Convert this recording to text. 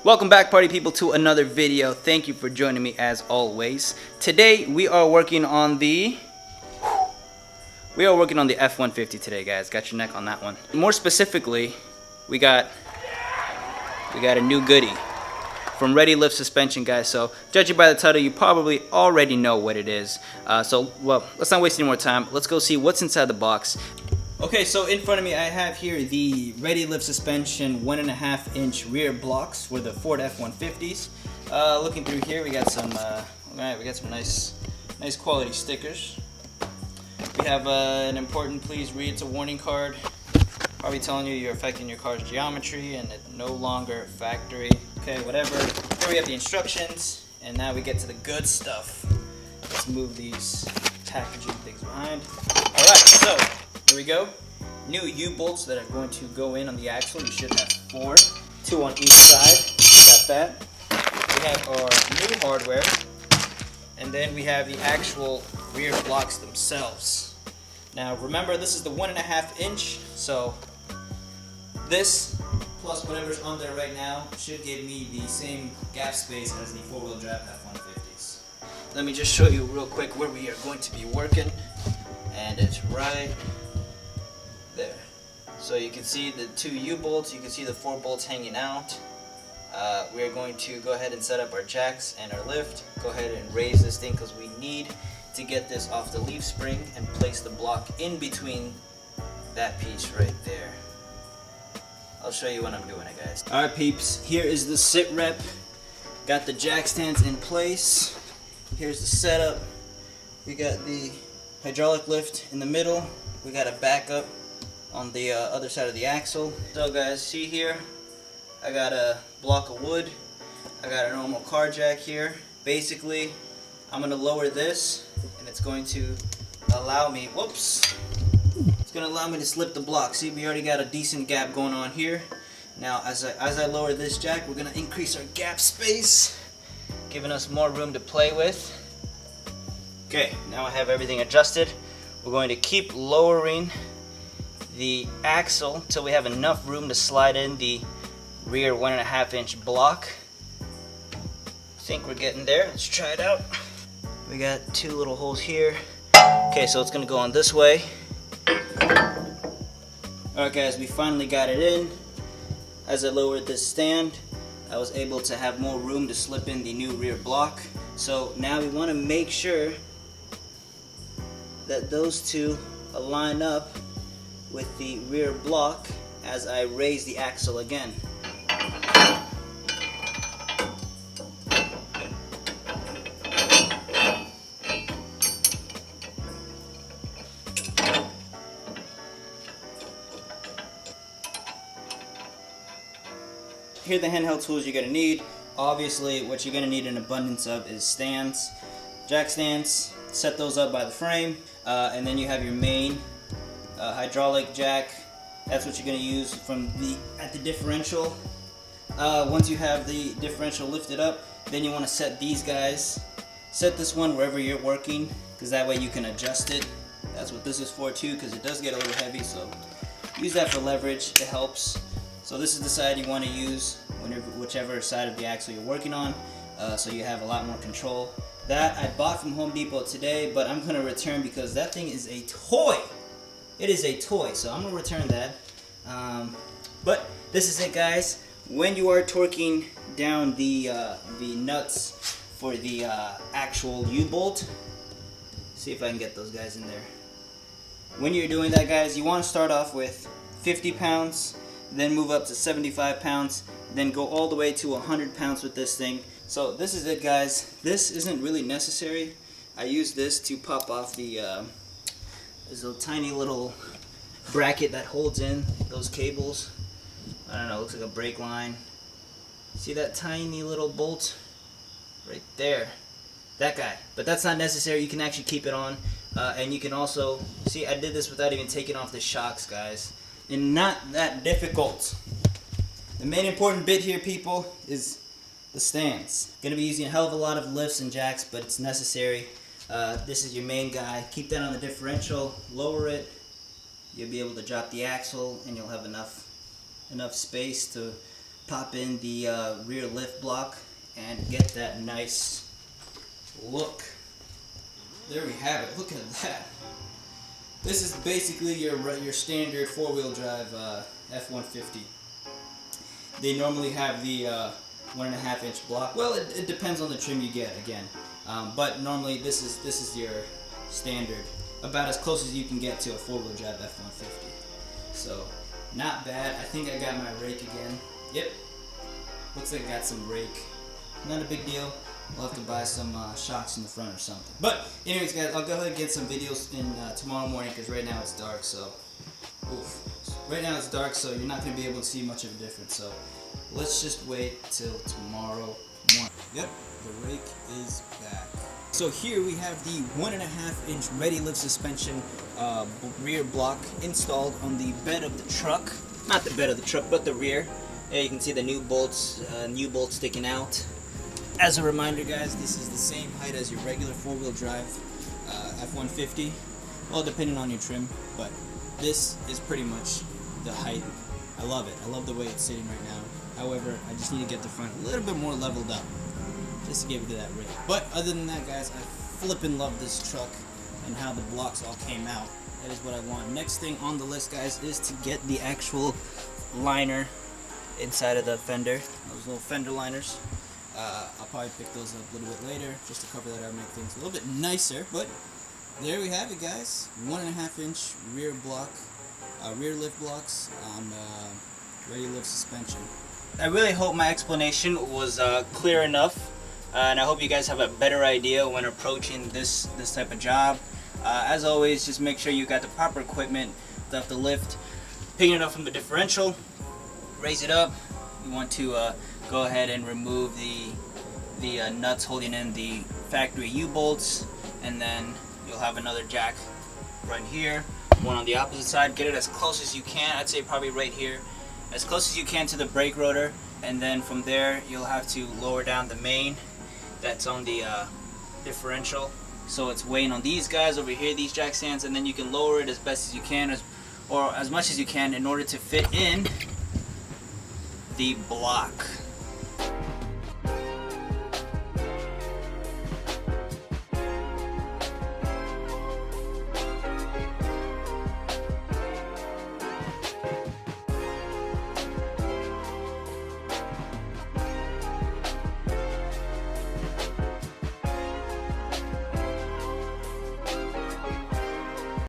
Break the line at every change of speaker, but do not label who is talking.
Welcome back, party people, to another video. Thank you for joining me as always. Today we are working on the F-150 today, guys. Got your neck on that one. More specifically, we got a new goodie from Ready Lift Suspension, guys. So judging by the title, you probably already know what it is. Well, let's not waste any more time. Let's go see what's inside the box. Okay, so in front of me I have here the Ready Lift Suspension 1.5-inch rear blocks for the Ford F-150s. Looking through here, we got some nice quality stickers. We have an important please read, it's a warning card, probably telling you you're affecting your car's geometry and it's no longer factory. Okay, whatever. Here we have the instructions, and now we get to the good stuff. Let's move these packaging things behind. All right, so here we go. New U-bolts that are going to go in on the axle. You should have 4, 2 on each side. Got that. We have our new hardware, and then we have the actual rear blocks themselves. Now remember, this is the 1.5-inch, so this plus whatever's on there right now should give me the same gap space as the 4-wheel drive F-150s. Let me just show you real quick where we are going to be working, and it's right there. So you can see the 2 U-bolts, you can see the 4 bolts hanging out. We are going to go ahead and set up our jacks and our lift. Go ahead and raise this thing because we need to get this off the leaf spring and place the block in between that piece right there. I'll show you when I'm doing it, guys. Alright peeps, here is the sit rep. Got the jack stands in place. Here's the setup. We got the hydraulic lift in the middle. We got a backup on the other side of the axle. So guys, see here, I got a block of wood. I got a normal car jack here. Basically, I'm going to lower this, and it's going to allow me, it's going to allow me to slip the block. See, we already got a decent gap going on here. Now, as I lower this jack, we're going to increase our gap space, giving us more room to play with. Okay, now I have everything adjusted. We're going to keep lowering the axle till we have enough room to slide in the rear 1.5-inch block. I think we're getting there. Let's try it out. We got 2 little holes here. Okay, so it's gonna go on this way. Alright guys, we finally got it in. As I lowered this stand, I was able to have more room to slip in the new rear block. So now we want to make sure that those 2 align up with the rear block as I raise the axle again. Here are the handheld tools you're going to need. Obviously, what you're going to need an abundance of is stands, jack stands. Set those up by the frame, and then you have your main hydraulic jack. That's what you're going to use at the differential. Once you have the differential lifted up, then you want to set these guys. Set this one wherever you're working, because that way you can adjust it. That's what this is for too, because it does get a little heavy, so use that for leverage. It helps. So this is the side you want to use, whichever side of the axle you're working on, so you have a lot more control. That I bought from Home Depot today, but I'm going to return because that thing is a toy. It is a toy, so I'm going to return that. But this is it, guys. When you are torquing down the nuts for the actual U-bolt, see if I can get those guys in there. When you're doing that, guys, you want to start off with 50 pounds, then move up to 75 pounds, then go all the way to 100 pounds with this thing. So this is it, guys. This isn't really necessary. I use this to pop off there's a tiny little bracket that holds in those cables. I don't know, it looks like a brake line. See that tiny little bolt right there? That guy. But that's not necessary. You can actually keep it on. And you can also, see, I did this without even taking off the shocks, guys. And not that difficult. The main important bit here, people, is the stands. Gonna be using a hell of a lot of lifts and jacks, but it's necessary. This is your main guy. Keep that on the differential, lower it. You'll be able to drop the axle, and you'll have enough space to pop in the rear lift block and get that nice look. There we have it. Look at that. This is basically your standard four-wheel drive F-150. They normally have the 1.5 inch block. Well, it depends on the trim you get again, but normally this is your standard, about as close as you can get to a four-wheel drive F-150. So not bad. I think I got my rake again. Yep. Looks like I got some rake. Not a big deal. We'll have to buy some shocks in the front or something. But anyways, guys, I'll go ahead and get some videos in tomorrow morning because right now it's dark. So, right now it's dark, so you're not going to be able to see much of a difference. So, let's just wait till tomorrow morning. Yep, the rake is back. So here we have the 1.5 inch Ready Lift suspension rear block installed on the bed of the truck. Not the bed of the truck, but the rear. There you can see the new bolts sticking out. As a reminder, guys, this is the same height as your regular four-wheel drive F-150. Well, depending on your trim, but this is pretty much the height. I love it. I love the way it's sitting right now. However, I just need to get the front a little bit more leveled up just to give it that rate. But other than that, guys, I flippin' love this truck and how the blocks all came out. That is what I want. Next thing on the list, guys, is to get the actual liner inside of the fender. Those little fender liners. I'll probably pick those up a little bit later just to cover that out and make things a little bit nicer. But there we have it, guys. 1.5 inch rear block, rear lift blocks on Ready Lift suspension. I really hope my explanation was clear enough, and I hope you guys have a better idea when approaching this type of job. As always, just make sure you got the proper equipment stuff to lift. Picking it up from the differential, raise it up. You want to go ahead and remove the nuts holding in the factory U-bolts, and then you'll have another jack right here, one on the opposite side. Get it as close as you can. I'd say probably right here, as close as you can to the brake rotor, and then from there you'll have to lower down the main that's on the differential, so it's weighing on these guys over here, these jack stands, and then you can lower it as best as you can, or as much as you can, in order to fit in the block.